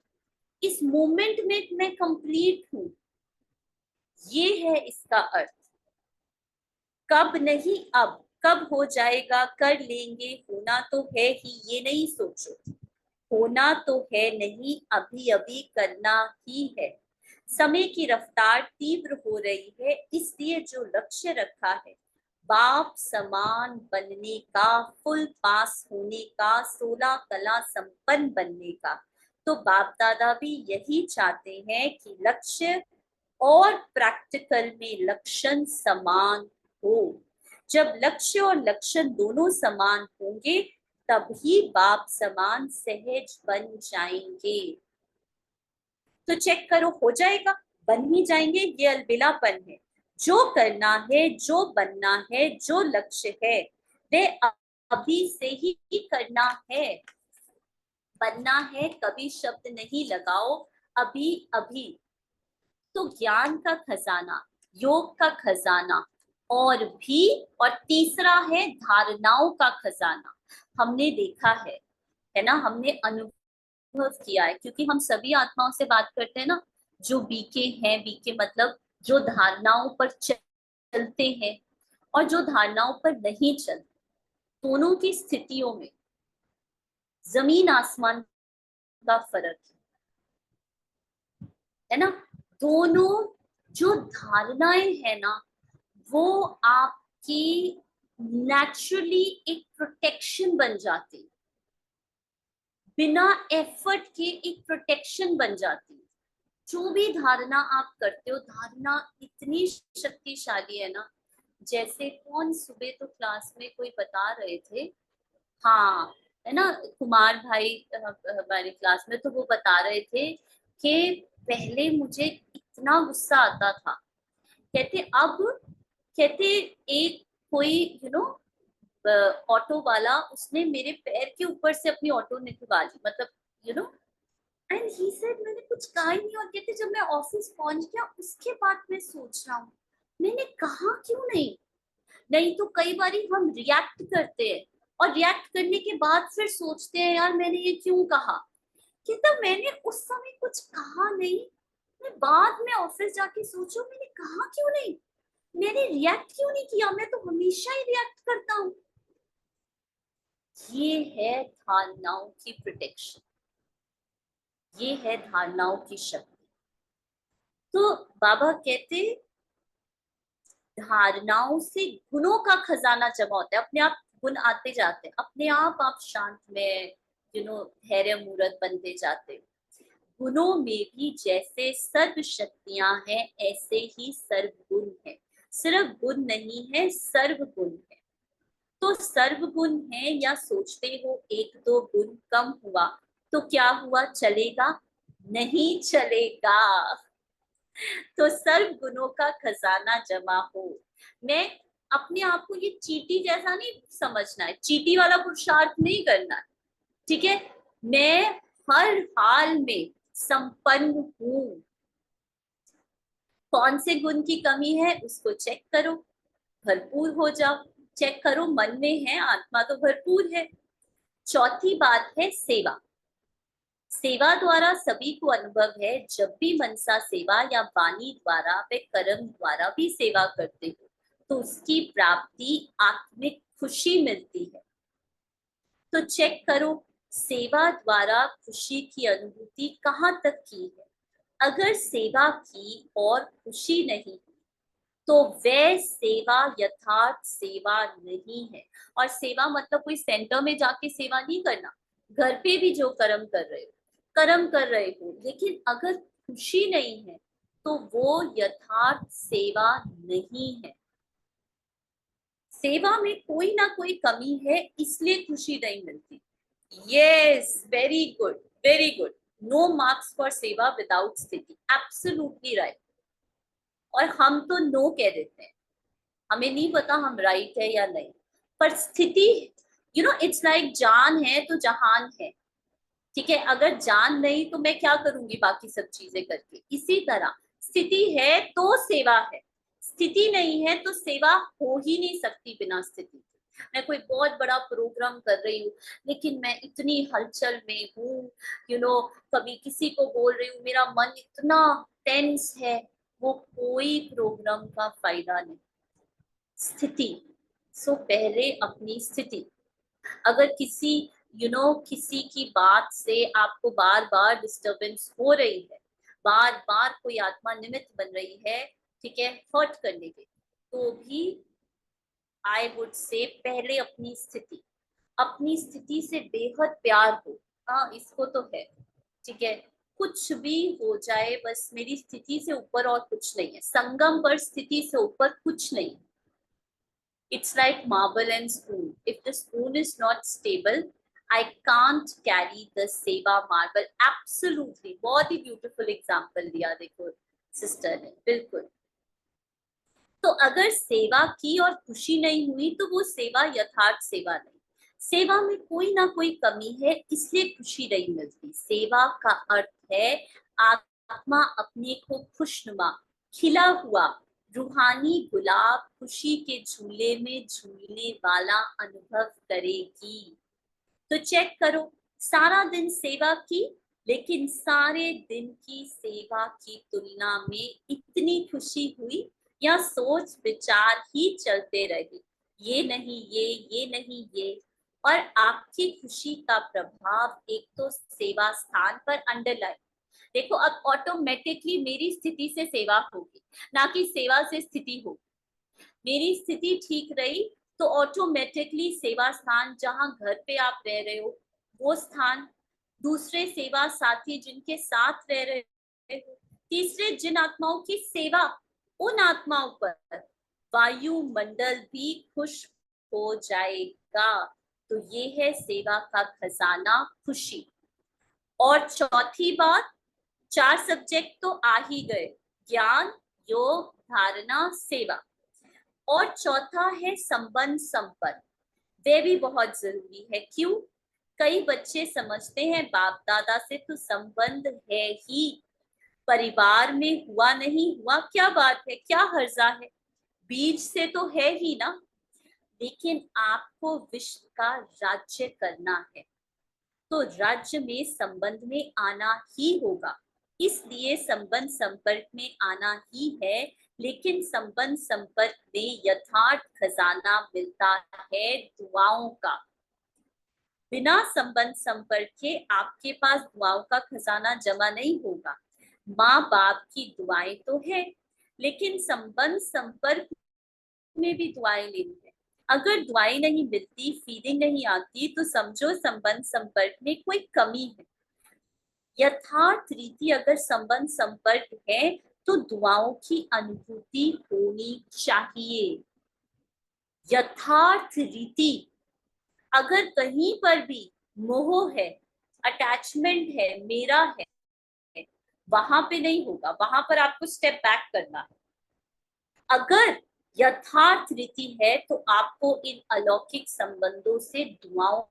इस मोमेंट में मैं कंप्लीट हूं, ये है इसका अर्थ। कब नहीं अब, कब हो जाएगा कर लेंगे, होना तो है ही ये नहीं सोचो, होना तो है नहीं अभी अभी करना ही है। समय की रफ्तार तीव्र हो रही है, इसलिए जो लक्ष्य रखा है बाप समान बनने का, फुल पास होने का, 16 कला संपन्न बनने का, तो बाप दादा भी यही चाहते हैं कि लक्ष्य और प्रैक्टिकल में लक्षण समान हो। जब लक्ष्य और लक्षण दोनों समान होंगे तभी बाप समान सहज बन जाएंगे। तो चेक करो, हो जाएगा, बन ही जाएंगे, ये अलबिलापन है। जो करना है, जो बनना है, जो लक्ष्य है वह अभी से ही करना है। बनना है कभी शब्द नहीं लगाओ, अभी अभी। तो ज्ञान का खजाना, योग का खजाना और भी, और तीसरा है धारणाओं का खजाना। हमने देखा है ना, हमने अनुभव किया है, क्योंकि हम सभी आत्माओं से बात करते हैं ना, जो बीके हैं, बीके मतलब जो धारणाओं पर चलते हैं और जो धारणाओं पर नहीं चलते, दोनों की स्थितियों में जमीन आसमान का फर्क है ना। दोनों जो धारणाएं है ना, वो आपकी नेचुरली एक प्रोटेक्शन बन जाती, बिना एफर्ट के एक प्रोटेक्शन बन जाती। जो भी धारणा आप करते हो, धारणा इतनी शक्तिशाली है ना। जैसे कौन सुबह तो क्लास में कोई बता रहे थे, हाँ है ना, कुमार भाई हमारी क्लास में, तो वो बता रहे थे कि पहले मुझे इतना गुस्सा आता था, कहते अब, कहते एक कोई यू नो ऑटो वाला, उसने मेरे पैर के ऊपर से अपनी ऑटो निकलवा ली, मतलब you know, and he said मैंने कुछ कहा ही नहीं, और कहते जब मैं ऑफिस पहुंच गया उसके बाद मैं सोच रहा हूँ, मैंने कहा क्यों नहीं। नहीं तो कई बार हम रिएक्ट करते हैं, और रिएक्ट करने के बाद फिर सोचते हैं यार मैंने ये क्यों कहा, कि तब मैंने उस समय कुछ कहा नहीं, मैं बाद में ऑफिस जाके सोचू मैंने कहा क्यों नहीं, मैंने रिएक्ट क्यों नहीं किया, मैं तो हमेशा ही रिएक्ट करता हूँ। ये है धारणाओं की प्रोटेक्शन, ये है धारणाओं की शक्ति। तो बाबा कहते धारणाओं से गुणों का खजाना जमा होता है, अपने आप गुण आते जाते हैं, अपने आप शांत में धैर्य मूर्त बनते जाते हो। गुणों में भी जैसे सर्व शक्तियां हैं ऐसे ही सर्व गुण है, सिर्फ गुण नहीं है, सर्व गुण है। तो सर्व गुण है, या सोचते हो एक दो गुण कम हुआ तो क्या हुआ, चलेगा, नहीं चलेगा। तो सर्व गुणों का खजाना जमा हो। मैं अपने आप को ये चीटी जैसा नहीं समझना है, चीटी वाला पुरुषार्थ नहीं करना है, ठीक है। मैं हर हाल में संपन्न हूं। कौन से गुण की कमी है उसको चेक करो, भरपूर हो जाओ। चेक करो मन में है, आत्मा तो भरपूर है। चौथी बात है सेवा। सेवा द्वारा सभी को अनुभव है, जब भी मनसा सेवा या वाणी द्वारा व कर्म द्वारा भी सेवा करते हो तो उसकी प्राप्ति आत्मिक खुशी मिलती है। तो चेक करो सेवा द्वारा खुशी की अनुभूति कहाँ तक की है। अगर सेवा की और खुशी नहीं तो वह सेवा यथार्थ सेवा नहीं है। और सेवा मतलब कोई सेंटर में जाके सेवा नहीं करना, घर पे भी जो कर्म कर रहे हो, कर्म कर रहे हो, लेकिन अगर खुशी नहीं है तो वो यथार्थ सेवा नहीं है। सेवा में कोई ना कोई कमी है, इसलिए खुशी नहीं मिलती। Yes, very good, very good. No marks for सेवा विदाउट स्थिति, एब्सोल्युटली राइट। और हम तो नो कह देते हैं, हमें नहीं पता हम राइट है या नहीं। पर स्थिति, इट्स लाइक जान है तो जहान है, ठीक है। अगर जान नहीं तो मैं क्या करूंगी बाकी सब चीजें करके। इसी तरह स्थिति है तो सेवा है, स्थिति नहीं है तो सेवा हो ही नहीं सकती बिना स्थिति। मैं कोई बहुत बड़ा प्रोग्राम कर रही हूँ लेकिन मैं इतनी हलचल में हूँ, कभी किसी को बोल रही हूँ, मेरा मन इतना टेंस है, वो कोई प्रोग्राम का फायदा नहीं। स्थिति, पहले अपनी स्थिति। अगर किसी किसी की बात से आपको बार बार डिस्टरबेंस हो रही है, बार बार कोई आत्मा निमित्त बन रही है, ठीक है, हर्ट करने के, तो भी आई वुड से पहले अपनी स्थिति से बेहद प्यार हो। हाँ, इसको तो है, ठीक है, कुछ भी हो जाए बस मेरी स्थिति से ऊपर और कुछ नहीं है, संगम पर स्थिति से ऊपर कुछ नहीं। It's like marble and spoon. If the spoon is not stable, I can't carry the seva marble. Absolutely, बहुत ही beautiful example दिया देखो सिस्टर ने, बिल्कुल। तो अगर सेवा की और खुशी नहीं हुई तो वो सेवा यथार्थ सेवा नहीं। सेवा में कोई ना कोई कमी है, इसलिए खुशी नहीं मिलती। सेवा का अर्थ है आत्मा अपने को खुशनुमा, खिला हुआ रूहानी गुलाब खुशी के झूले में झूलने वाला अनुभव करेगी। तो चेक करो, सारा दिन सेवा की, लेकिन सारे दिन की सेवा की तुलना में इतनी खुशी हुई, या सोच विचार ही चलते रहे, ये नहीं ये नहीं ये, और आपकी खुशी का प्रभाव एक तो सेवा स्थान पर अंडरलाइन। देखो, अब ऑटोमेटिकली मेरी स्थिति से सेवा होगी, ना कि सेवा से स्थिति होगी। मेरी स्थिति ठीक रही तो ऑटोमेटिकली सेवा स्थान, जहां घर पे आप रह रहे हो वो स्थान, दूसरे सेवा साथी जिनके साथ रह रहे हो, तीसरे जिन आत्माओं की सेवा, उन आत्माओं पर वायुमंडल भी खुश हो जाएगा। तो ये है सेवा का खजाना, खुशी। और चौथी बात, 4 सब्जेक्ट तो आ ही गए, ज्ञान, योग, धारणा, सेवा। और चौथा है संबंध संपर्क, वे भी बहुत जरूरी है। क्यों? कई बच्चे समझते हैं बाप दादा से तो संबंध है ही, परिवार में हुआ नहीं हुआ क्या बात है, क्या हर्जा है, बीज से तो है ही ना। लेकिन आपको विश्व का राज्य करना है तो राज्य में संबंध में आना ही होगा, इसलिए संबंध संपर्क में आना ही है। लेकिन संबंध संपर्क में यथार्थ खजाना मिलता है दुआओं का। बिना संबंध संपर्क के आपके पास दुआओं का खजाना जमा नहीं होगा। माँ बाप की दुआएं तो है, लेकिन संबंध संपर्क में भी दुआएं लेनी है। अगर दुआएं नहीं मिलती, फीलिंग नहीं आती, तो समझो संबंध संपर्क में कोई कमी है। यथार्थ रीति अगर संबंध संपर्क है तो दुआओं की अनुभूति होनी चाहिए। यथार्थ रीति अगर कहीं पर भी मोह है, अटैचमेंट है, मेरा है, वहां पे नहीं होगा, वहां पर आपको स्टेप बैक करना है। अगर यथार्थ रीति है तो आपको इन अलौकिक संबंधों से दुआओं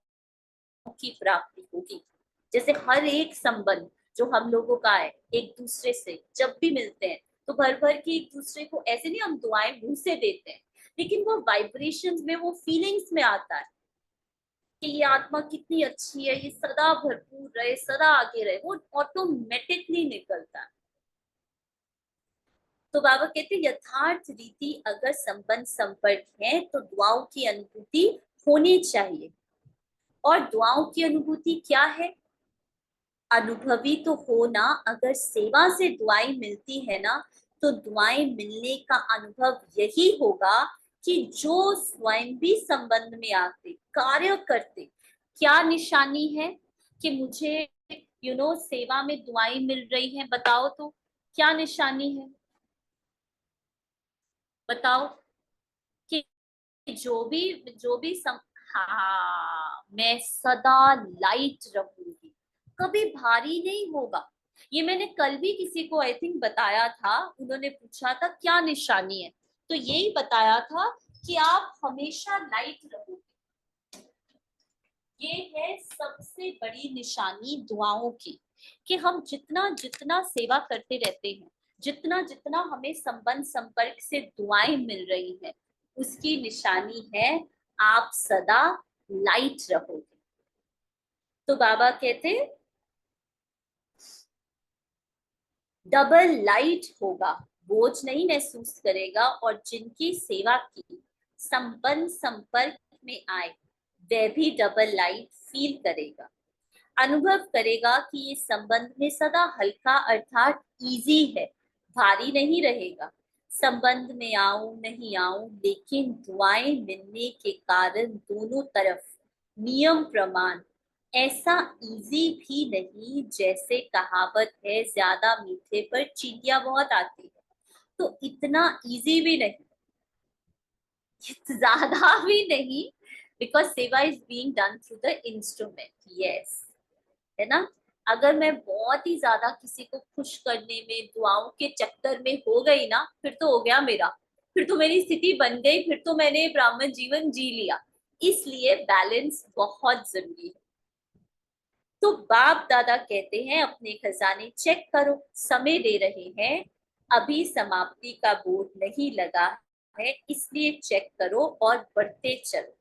की प्राप्ति होगी। जैसे हर एक संबंध जो हम लोगों का है, एक दूसरे से जब भी मिलते हैं तो भर भर के एक दूसरे को, ऐसे नहीं हम दुआएं मुंह से देते हैं, लेकिन वो वाइब्रेशंस में, वो फीलिंग्स में आता है कि ये आत्मा कितनी अच्छी है, ये सदा भरपूर रहे, सदा आगे रहे, वो ऑटोमेटिकली निकलता है। तो बाबा कहते हैं यथार्थ रीति अगर संबंध संपर्क है तो दुआओं की अनुभूति होनी चाहिए। और दुआओं की अनुभूति क्या है? अनुभवी तो हो ना, अगर सेवा से दुआएं मिलती है ना, तो दुआएं मिलने का अनुभव यही होगा कि जो स्वयं भी संबंध में आते, कार्य करते, क्या निशानी है कि मुझे सेवा में दुआएं मिल रही हैं? बताओ तो क्या निशानी है, बताओ। कि जो भी हाँ, मैं सदा लाइट रहूंगी, कभी भारी नहीं होगा। ये मैंने कल भी किसी को आई थिंक बताया था, उन्होंने पूछा था क्या निशानी है, तो यही बताया था कि आप हमेशा लाइट रहोगे। ये है सबसे बड़ी निशानी दुआओं की, कि हम जितना जितना सेवा करते रहते हैं, जितना जितना हमें संबंध संपर्क से दुआएं मिल रही हैं, उसकी निशानी है आप सदा लाइट रहोगे। तो बाबा कहते डबल लाइट होगा, बोझ नहीं महसूस करेगा, और जिनकी सेवा की संपन्न संपर्क में आए वह भी डबल लाइट फील करेगा, अनुभव करेगा कि ये संबंध में सदा हल्का अर्थात इजी है, भारी नहीं रहेगा। संबंध में आऊं नहीं आऊं, लेकिन दुआएं मिलने के कारण दोनों तरफ नियम प्रमाण ऐसा इजी भी नहीं, जैसे कहावत है ज्यादा मीठे पर चींटियां बहुत आती है, तो इतना इजी भी नहीं, ज्यादा भी नहीं, बिकॉज सेवा is being done through the instrument. Yes, है ना। अगर मैं बहुत ही ज्यादा किसी को खुश करने में दुआओं के चक्कर में हो गई ना, फिर तो हो गया मेरा, फिर तो मेरी स्थिति बन गई, फिर तो मैंने ब्राह्मण जीवन जी लिया। इसलिए बैलेंस बहुत जरूरी है। तो बाप दादा कहते हैं अपने खजाने चेक करो, समय दे रहे हैं, अभी समाप्ति का बोर्ड नहीं लगा है, इसलिए चेक करो और बढ़ते चलो।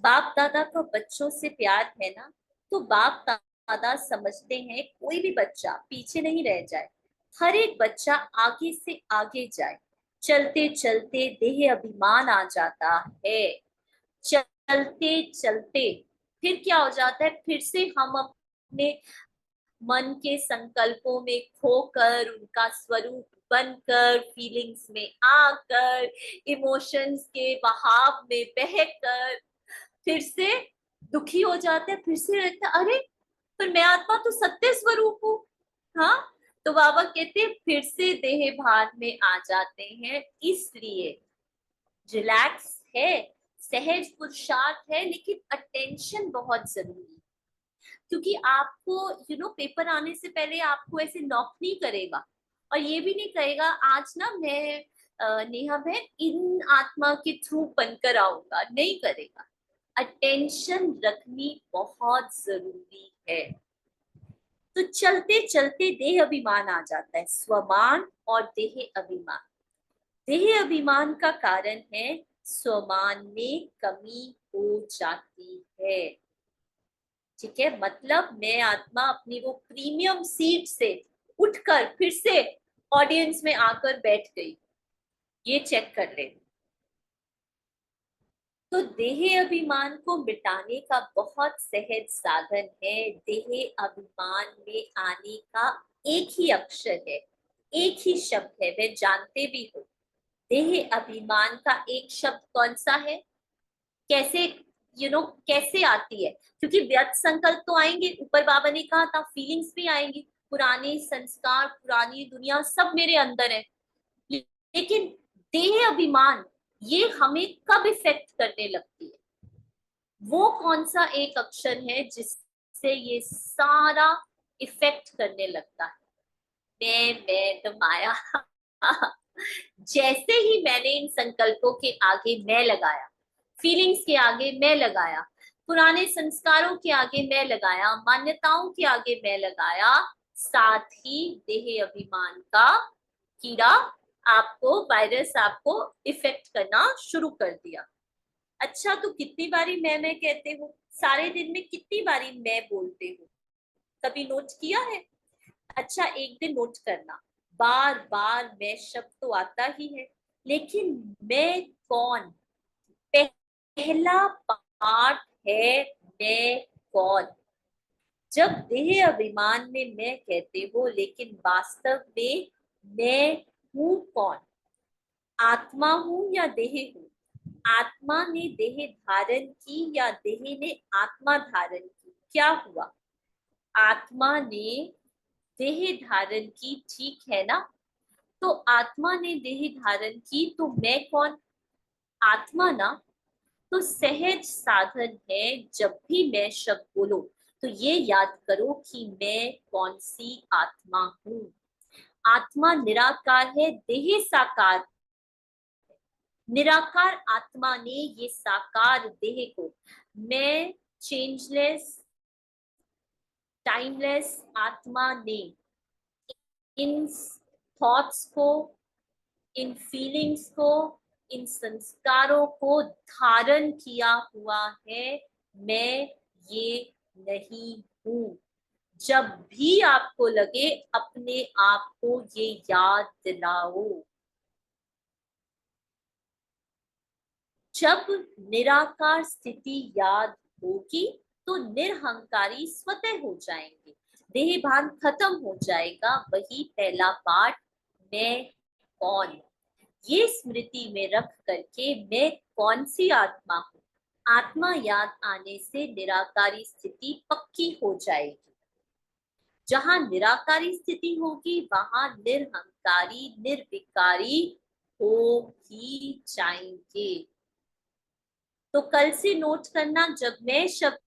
बाप दादा का बच्चों से प्यार है ना, तो बाप दादा समझते हैं कोई भी बच्चा पीछे नहीं रह जाए, हर एक बच्चा आगे से आगे जाए। चलते चलते देह अभिमान आ जाता है, चलते चलते फिर क्या हो जाता है, फिर से हम अपने मन के संकल्पों में खोकर, उनका स्वरूप बनकर, फीलिंग्स में आकर, इमोशंस के बहाव में बहकर फिर से दुखी हो जाते हैं, फिर से रहता है अरे पर मैं आत्मा तो सत्य स्वरूप हूँ। हाँ, तो बाबा कहते हैं फिर से देह भान में आ जाते हैं। इसलिए रिलैक्स है, सहज पुरुषार्थ है, लेकिन अटेंशन बहुत जरूरी है। क्योंकि आपको पेपर आने से पहले आपको ऐसे नॉक नहीं करेगा, और ये भी नहीं कहेगा आज ना मैं नेहा बहन इन आत्मा के थ्रू बनकर आऊंगा, नहीं करेगा। अटेंशन रखनी बहुत जरूरी है। तो चलते चलते देह अभिमान आ जाता है, स्वमान और देह अभिमान। देह अभिमान का कारण है स्वमान में कमी हो जाती है। ठीक है, मतलब मैं आत्मा अपनी वो प्रीमियम सीट से उठकर फिर से ऑडियंस में आकर बैठ गई, ये चेक कर ले। तो देह अभिमान को मिटाने का बहुत सहज साधन है। देह अभिमान में आने का एक ही अक्षर है, एक ही शब्द है, वह जानते भी हो। देह अभिमान का एक शब्द कौन सा है, कैसे कैसे आती है, क्योंकि व्यर्थ संकल्प तो आएंगे, ऊपर बाबा ने कहा था फीलिंग्स भी आएंगी, पुराने संस्कार, पुरानी दुनिया सब मेरे अंदर है। लेकिन देह अभिमान ये हमें कब इफेक्ट करने लगती है, वो कौन सा एक अक्षर है जिससे ये सारा इफेक्ट करने लगता है। मैं तो माया। जैसे ही मैंने इन संकल्पों के आगे मैं लगाया, फीलिंग्स के आगे मैं लगाया, पुराने संस्कारों के आगे मैं लगाया, मान्यताओं के आगे मैं लगाया, साथ ही देह अभिमान का कीड़ा आपको, वायरस आपको इफेक्ट करना शुरू कर दिया। अच्छा, तो कितनी बारी मैं कहते हो, सारे दिन में कितनी बारी मैं बोलते हो, कभी नोट किया है? अच्छा, एक दिन नोट करना, बार बार मैं शब्द तो आता ही है, लेकिन मैं कौन, पहला पार्ट है मैं कौन। जब देह अभिमान में मैं कहते हो, लेकिन वास्तव में मैं हूं कौन, आत्मा हूं या देह हूं? आत्मा ने देह धारण की या देह ने आत्मा धारण की, क्या हुआ? आत्मा ने देह धारण की, ठीक है ना। तो आत्मा ने देह धारण की, तो मैं कौन, आत्मा ना। तो सहज साधन है, जब भी मैं शब्द बोलो तो ये याद करो कि मैं कौन सी आत्मा हूँ। आत्मा निराकार है, देह साकार। निराकार आत्मा ने ये साकार देह को, मैं चेंजलेस टाइमलेस आत्मा ने इन थॉट्स को, इन फीलिंग्स को, इन संस्कारों को धारण किया हुआ है, मैं ये नहीं हूं। जब भी आपको लगे अपने आप को ये याद दिलाओ। जब निराकार स्थिति याद होगी तो निरहंकारी स्वतः हो जाएंगे, देह भान खत्म हो जाएगा। वही पहला पाठ, मैं कौन, ये स्मृति में रख करके मैं कौन सी आत्मा हूँ, आत्मा याद आने से निराकारी स्थिति पक्की हो जाएगी। जहां निराकारी स्थिति होगी वहां निरहंकारी निर्विकारी हो ही जाएंगे। तो कल से नोट करना, जब मैं शब्द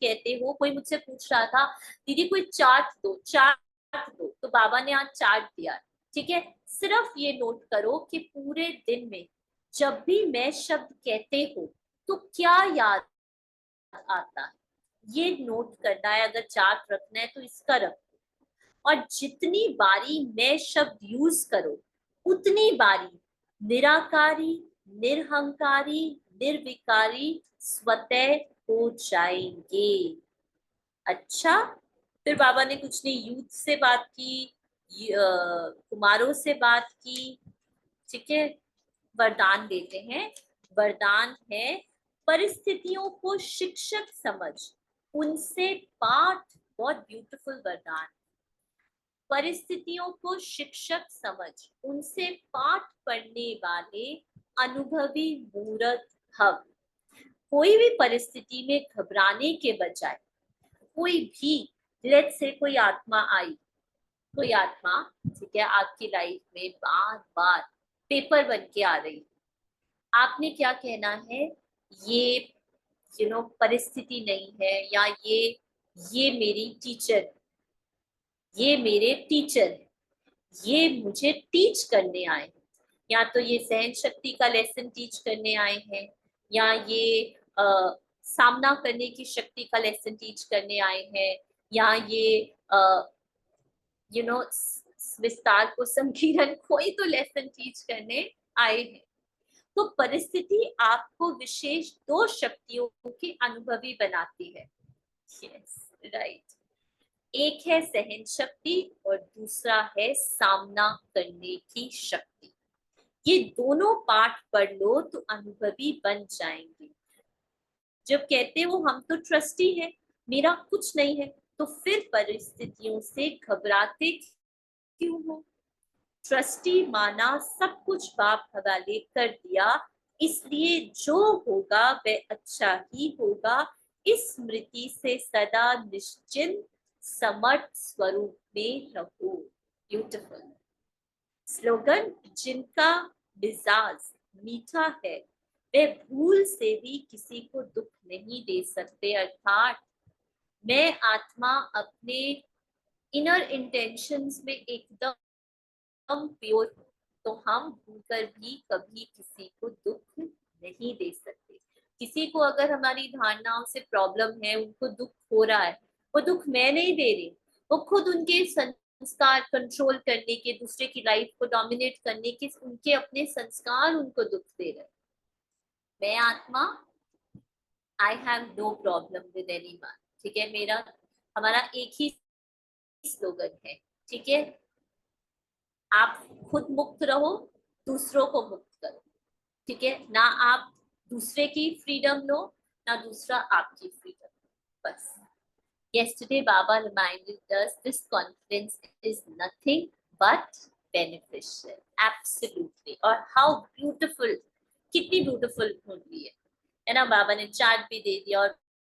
कहते हो, कोई मुझसे पूछ रहा था दीदी कोई चार्ट दो, चार्ट दो, तो बाबा ने आज चार्ट दिया। ठीक है, सिर्फ ये नोट करो कि पूरे दिन में जब भी मैं शब्द कहते हो तो क्या याद आता है, ये नोट करना है। अगर चार्ट रखना है तो इसका रखो, और जितनी बारी मैं शब्द यूज करो उतनी बारी निराकारी, निरहंकारी, निर्विकारी स्वतः हो जाएंगे। अच्छा, फिर बाबा ने कुछ नहीं, यूथ से बात की, कुमारों से बात की। ठीक है, वरदान देते हैं। वरदान है, परिस्थितियों को शिक्षक समझ उनसे पाठ। बहुत ब्यूटीफुल वरदान। परिस्थितियों को शिक्षक समझ उनसे पाठ पढ़ने वाले अनुभवी मूर्त भव। कोई भी परिस्थिति में घबराने के बजाय, कोई भी, लेट्स से कोई आत्मा आई, कोई आत्मा, ठीक है, आपकी लाइफ में बार बार पेपर बन के आ रही, आपने क्या कहना है, ये परिस्थिति नहीं है, या ये मेरी टीचर, ये मेरे टीचर है, ये मुझे टीच करने आए हैं। या तो ये सहन शक्ति का लेसन टीच करने आए हैं, या ये सामना करने की शक्ति का लेसन टीच करने आए हैं, या ये विस्तार को संकीर्ण कोई तो लेसन टीच करने आए हैं। तो परिस्थिति आपको विशेष दो शक्तियों की अनुभवी बनाती है। Yes, right. एक है सहन शक्ति और दूसरा है सामना करने की शक्ति। ये दोनों पाठ पढ़ लो तो अनुभवी बन जाएंगे। जब कहते हो हम तो ट्रस्टी हैं, मेरा कुछ नहीं है, तो फिर परिस्थितियों से घबराते क्यों हो? ट्रस्टी माना, सब कुछ बाप हवाले कर दिया, इसलिए जो होगा वह अच्छा ही होगा। इस स्मृति से सदा निश्चिंत समर्थ स्वरूप में रहो। ब्यूटीफुल स्लोगन, जिनका मिजाज मीठा है वे भूल से भी किसी को दुख नहीं दे सकते। अर्थात मैं आत्मा अपने इनर इंटेंशंस में एकदम प्योर, तो हम भूलकर भी कभी किसी को दुख नहीं दे सकते। किसी को अगर हमारी धारणाओं से प्रॉब्लम है, उनको दुख हो रहा है, वो दुख मैं नहीं दे रही, वो खुद उनके संस्कार कंट्रोल करने के, दूसरे की लाइफ को डोमिनेट करने के, उनके अपने संस्कार उनको दुख दे रहे। मैं आत्मा, I have no problem with anyone. ठीक है, हमारा एक ही स्लोगन है। ठीक है, आप खुद मुक्त रहो, दूसरों को मुक्त करो। ठीक है, ना आप दूसरे की फ्रीडम लो, ना दूसरा आपकी फ्रीडम, बस। Yesterday Baba reminded us this conference is nothing but beneficial. Absolutely. और how beautiful, कितनी ब्यूटीफुल होती है ना। बाबा ने चार्ट भी दे दिया और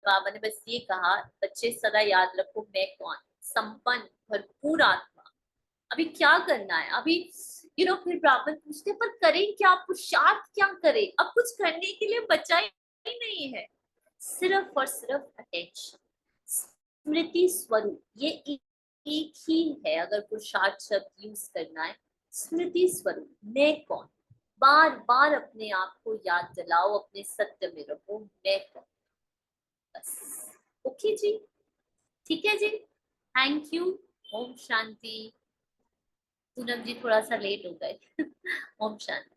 बाबा ने बस ये कहा, बच्चे सदा याद रखो मैं कौन, संपन्न भरपूर आत्मा। अभी क्या करना है, अभी फिर ब्राह्मण पूछते पर करें क्या, पुरुषार्थ क्या करें, अब कुछ करने के लिए बचा ही नहीं है, सिर्फ और सिर्फ अटेंशन, स्मृति स्वरूप। ये एक ही है, अगर पुरुषार्थ शब्द यूज करना है, स्मृति स्वरूप, मैं कौन, बार बार अपने आप को याद दिलाओ, अपने सत्य में रहो, मैं कौन, बस। ओके जी, ठीक है जी, थैंक यू। ओम शांति। पूनम जी थोड़ा सा लेट हो गए। ओम शांति।